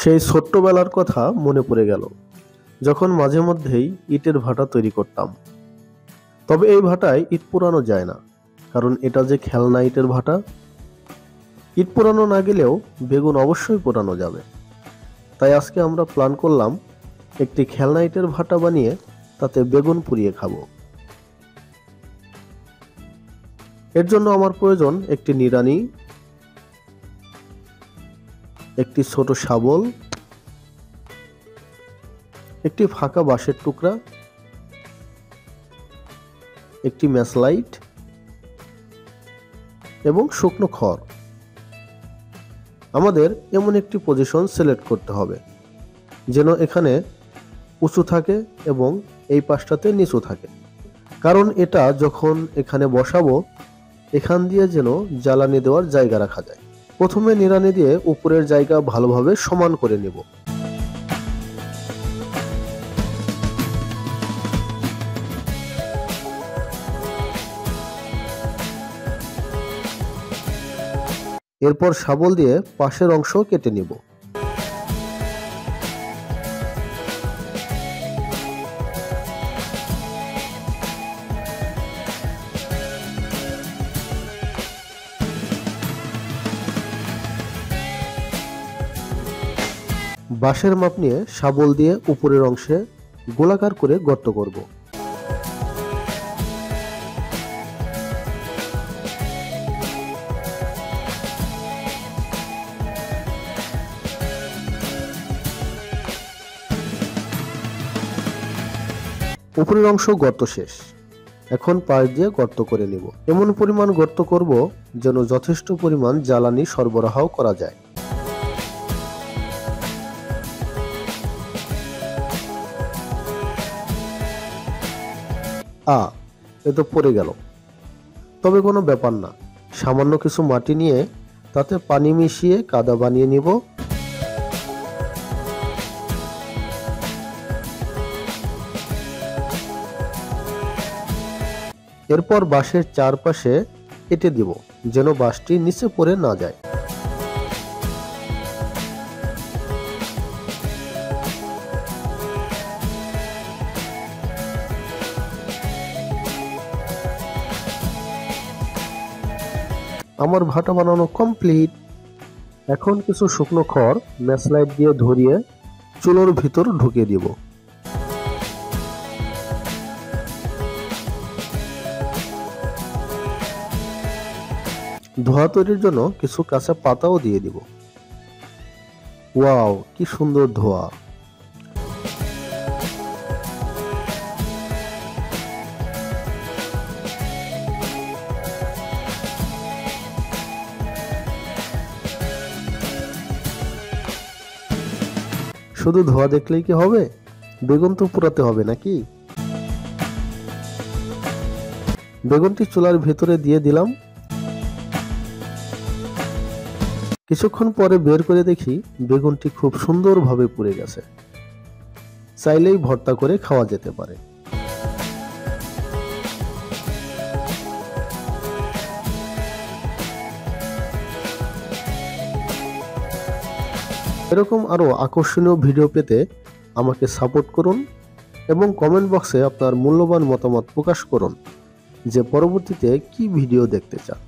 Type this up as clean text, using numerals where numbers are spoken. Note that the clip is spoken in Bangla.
সেই ছোট্টবেলার কথা মনে পড়ে গেল, যখন মাঝে মধ্যেই ইটের ভাটা তৈরি করতাম। তবে এই ভাটায় ইট পোড়ানো যায় না, কারণ এটা যে খেলনা ইটের ভাটা। ইট পোড়ানো না গেলেও বেগুন অবশ্যই পোড়ানো যাবে। তাই আজকে আমরা প্ল্যান করলাম একটি খেলনা ইটের ভাটা বানিয়ে তাতে বেগুন পুড়িয়ে খাবো। এর জন্য আমার প্রয়োজন একটি নিড়ানি, একটি ছোট শাবল, একটি ফাঁকা বাঁশের টুকরা, একটি ম্যাচলাইট এবং শুকনো খড়। আমাদের এমন একটি পজিশন সিলেক্ট করতে হবে যেন এখানে উঁচু থাকে এবং এই পাশটাতে নিচু থাকে, কারণ এটা যখন এখানে বসাবো এখান দিয়ে যেন জ্বালানি দেওয়ার জায়গা রাখা যায়। প্রথমে নিড়ানি দিয়ে উপরের জায়গা ভালোভাবে সমান করে নেব। এরপর শাবল দিয়ে পাশের অংশ কেটে নিব। বাঁশের মাপ নিয়ে শাবল দিয়ে উপরের অংশে গোলাকার করে গর্ত করব। উপরের অংশ গর্ত শেষ, এখন পাশ দিয়ে গর্ত করে নেব। এমন পরিমাণ গর্ত করব যেন যথেষ্ট পরিমাণ জ্বালানি সরবরাহ করা যায়। এ তো পড়ে গেল, তবে কোনো ব্যাপার না। সামান্য কিছু মাটি নিয়ে তাতে পানি মিশিয়ে কাদা বানিয়ে নিব। এরপর বাঁশের চারপাশে কেটে দিব যেন বাঁশটি নিচে পড়ে না যায়। আমার ভাটা বানানো কমপ্লিট। এখন কিছু শুকনো খড় ম্যাচলাইট দিয়ে ধরিয়ে চুলোর ভিতর ঢুকিয়ে দিব। ধোঁয়া তৈরির জন্য কিছু কাঁচা পাতাও দিয়ে দিব। ওয়াও, কি সুন্দর ধোঁয়া! শুধু ধোঁয়া দেখলেই কি হবে? বেগুন তো পোড়াতে হবে নাকি? বেগুনটি চুলার ভেতরে দিয়ে দিলাম। কিছুক্ষণ পরে বের করে দেখি বেগুনটি খুব সুন্দরভাবে পুড়ে গেছে। চাইলেই ভর্তা করে খাওয়া যেতে পারে। এরকম আরো আকর্ষণীয় ভিডিও পেতে আমাকে সাপোর্ট করুন এবং কমেন্ট বক্সে আপনার মূল্যবান মতামত প্রকাশ করুন যে পরবর্তীতে কি ভিডিও দেখতে চান।